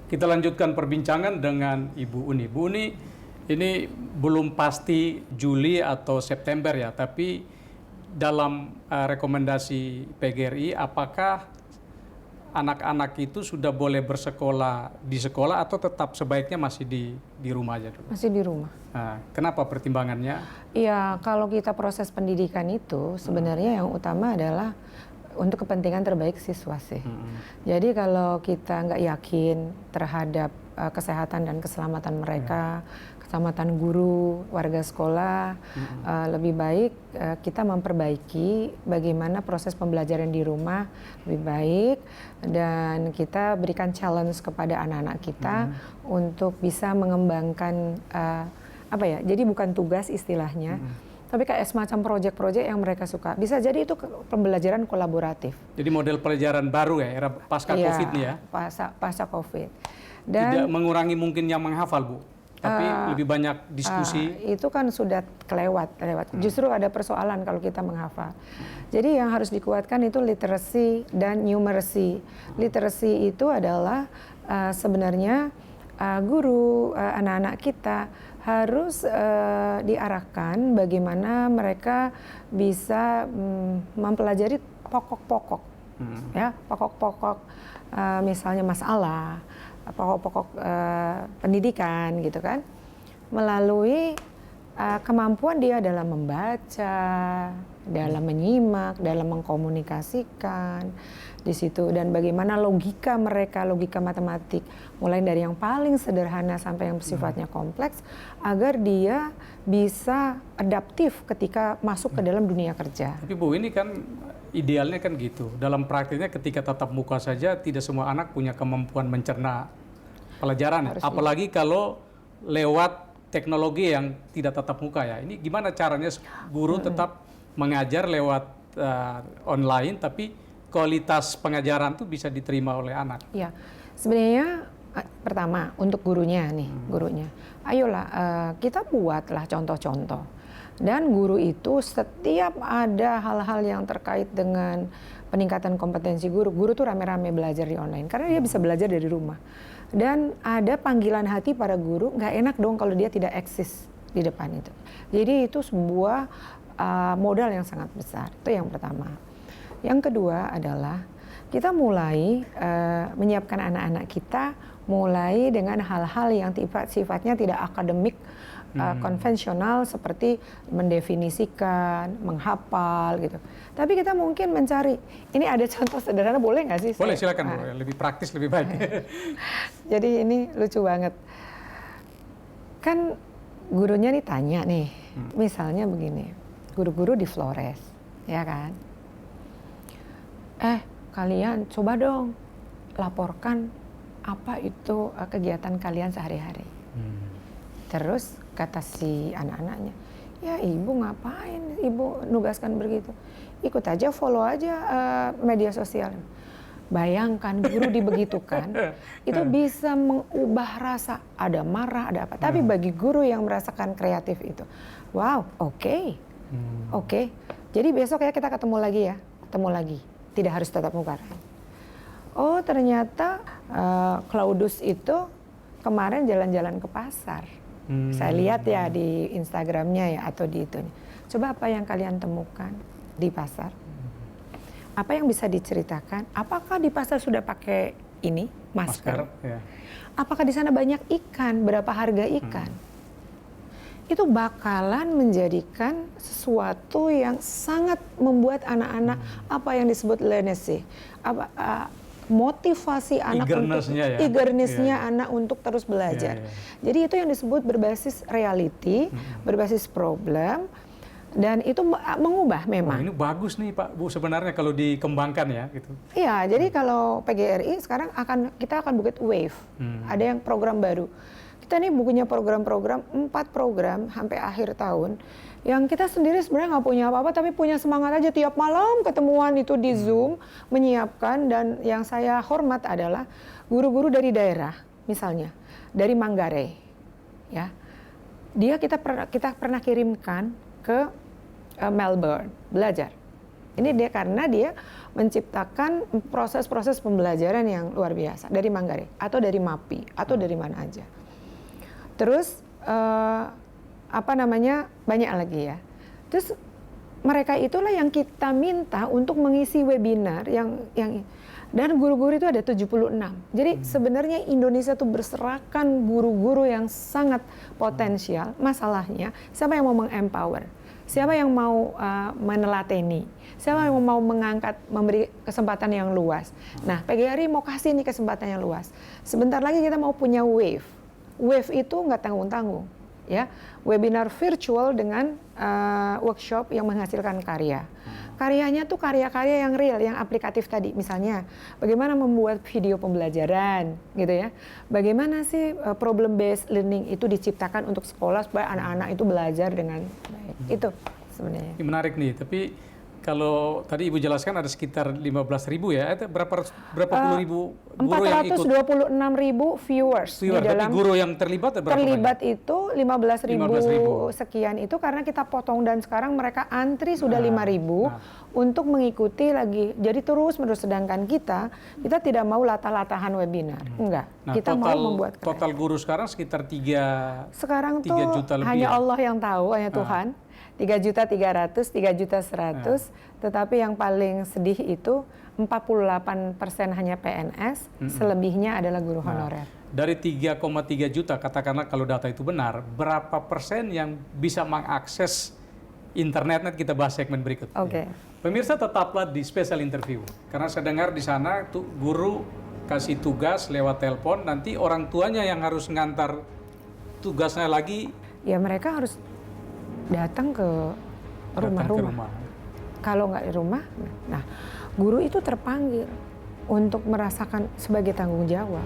Kita lanjutkan perbincangan dengan Ibu Uni. Bu Uni, ini belum pasti Juli atau September ya, tapi dalam rekomendasi PGRI, apakah anak-anak itu sudah boleh bersekolah di sekolah atau tetap sebaiknya masih di rumah aja dulu? Masih di rumah. Nah, kenapa pertimbangannya? Iya, kalau kita proses pendidikan itu sebenarnya yang utama adalah untuk kepentingan terbaik siswa sih. Jadi kalau kita nggak yakin terhadap kesehatan dan keselamatan mereka, keselamatan guru, warga sekolah, lebih baik kita memperbaiki bagaimana proses pembelajaran di rumah lebih baik, dan kita berikan challenge kepada anak-anak kita untuk bisa mengembangkan apa ya? Jadi bukan tugas istilahnya. Tapi kayak semacam proyek-proyek yang mereka suka. Bisa jadi itu pembelajaran kolaboratif. Jadi model pelajaran baru ya, era pasca COVID nih ya? Pasca COVID. Dan tidak mengurangi mungkin yang menghafal, Bu, tapi lebih banyak diskusi. Itu kan sudah kelewat. Justru ada persoalan kalau kita menghafal. Jadi yang harus dikuatkan itu literacy dan numeracy. Literacy itu adalah sebenarnya guru, anak-anak kita harus diarahkan bagaimana mereka bisa mempelajari pokok-pokok, ya, pokok-pokok misalnya masalah, pokok-pokok pendidikan gitu kan, melalui kemampuan dia dalam membaca, dalam menyimak, dalam mengkomunikasikan di situ, dan bagaimana logika mereka, logika matematik, mulai dari yang paling sederhana sampai yang sifatnya kompleks, agar dia bisa adaptif ketika masuk ke dalam dunia kerja. Tapi Bu, ini kan idealnya kan gitu. Dalam praktiknya ketika tatap muka saja tidak semua anak punya kemampuan mencerna pelajaran, apalagi kalau lewat teknologi yang tidak tatap muka ya. Ini gimana caranya guru tetap mengajar lewat online tapi kualitas pengajaran itu bisa diterima oleh anak? Ya, sebenarnya pertama untuk gurunya nih, gurunya, ayolah kita buatlah contoh-contoh. Dan guru itu setiap ada hal-hal yang terkait dengan peningkatan kompetensi guru, guru tuh rame-rame belajar di online karena dia bisa belajar dari rumah. Dan ada panggilan hati para guru, nggak enak dong kalau dia tidak eksis di depan itu. Jadi itu sebuah modal yang sangat besar. Itu yang pertama. Yang kedua adalah kita mulai menyiapkan anak-anak kita mulai dengan hal-hal yang sifatnya tidak akademik konvensional seperti mendefinisikan, menghafal gitu. Tapi kita mungkin mencari, ini ada contoh sederhana, boleh nggak sih? Boleh, silakan Bu, lebih praktis lebih baik. Jadi ini lucu banget. Kan gurunya nih tanya nih, misalnya begini, guru-guru di Flores, ya kan? Kalian coba dong laporkan apa itu kegiatan kalian sehari-hari. Terus kata si anak-anaknya, ya ibu ngapain ibu nugaskan begitu? Ikut aja, follow aja media sosial. Bayangkan guru dibegitukan, itu bisa mengubah rasa, ada marah, ada apa. Tapi bagi guru yang merasakan kreatif itu, wow, oke. Jadi besok ya kita ketemu lagi ya, tidak harus tatap muka. Oh ternyata Claudus itu kemarin jalan-jalan ke pasar. Saya lihat ya di Instagramnya ya atau di itu. Coba apa yang kalian temukan di pasar? Apa yang bisa diceritakan? Apakah di pasar sudah pakai ini masker? Ya. Apakah di sana banyak ikan? Berapa harga ikan? Itu bakalan menjadikan sesuatu yang sangat membuat anak-anak apa yang disebut learning, motivasi anak eagerness-nya anak untuk terus belajar. Jadi itu yang disebut berbasis reality, berbasis problem, dan itu mengubah memang. Ini bagus nih Pak Bu sebenarnya kalau dikembangkan ya gitu. Iya, jadi kalau PGRI sekarang kita akan buat wave. Ada yang program baru. Kita nih punya program-program, 4 program sampai akhir tahun, yang kita sendiri sebenarnya nggak punya apa-apa, tapi punya semangat aja tiap malam ketemuan itu di Zoom, menyiapkan. Dan yang saya hormat adalah guru-guru dari daerah, misalnya dari Manggarai, ya, kita pernah kirimkan ke Melbourne belajar. Ini dia karena dia menciptakan proses-proses pembelajaran yang luar biasa dari Manggarai atau dari MAPI atau dari mana aja. Terus banyak lagi ya. Terus mereka itulah yang kita minta untuk mengisi webinar yang dan guru-guru itu ada 76. Jadi sebenarnya Indonesia tuh berserakan guru-guru yang sangat potensial. Masalahnya siapa yang mau meng-empower? Siapa yang mau menelateni? Siapa yang mau memberi kesempatan yang luas? Nah, PGRI mau kasih nih kesempatan yang luas. Sebentar lagi kita mau punya Wave. Wave itu nggak tanggung-tanggung, ya. Webinar virtual dengan workshop yang menghasilkan karya. Karyanya tuh karya-karya yang real, yang aplikatif tadi. Misalnya, bagaimana membuat video pembelajaran, gitu ya. Bagaimana sih problem based learning itu diciptakan untuk sekolah supaya anak-anak itu belajar dengan baik. Itu sebenarnya. Ini menarik nih, tapi kalau tadi Ibu jelaskan ada sekitar 15.000 ya, itu berapa puluh ribu guru yang ikut? 426.000 viewers di dalam. Tapi guru yang terlibat berapa terlibat banyak? Itu 15.000 sekian itu karena kita potong dan sekarang mereka antri sudah 5.000 untuk mengikuti lagi. Jadi terus-menerus, sedangkan kita tidak mau latah-latahan webinar. Enggak. Kita mau membuat keren. Total guru sekarang sekitar 3 sekarang 3 juta lebih. Hanya Allah yang tahu, hanya Tuhan. 3.300.000, 3.100.000, tetapi yang paling sedih itu 48% hanya PNS, selebihnya adalah guru honorer. Dari 3,3 juta, katakanlah kalau data itu benar, berapa persen yang bisa mengakses internet? Nanti kita bahas segmen berikut. Oke. Pemirsa, tetaplah di Special Interview, karena saya dengar di sana tuh guru kasih tugas lewat telepon, nanti orang tuanya yang harus ngantar tugasnya lagi. Ya mereka harus datang ke rumah-rumah. Kalau nggak di rumah, nah guru itu terpanggil untuk merasakan sebagai tanggung jawab.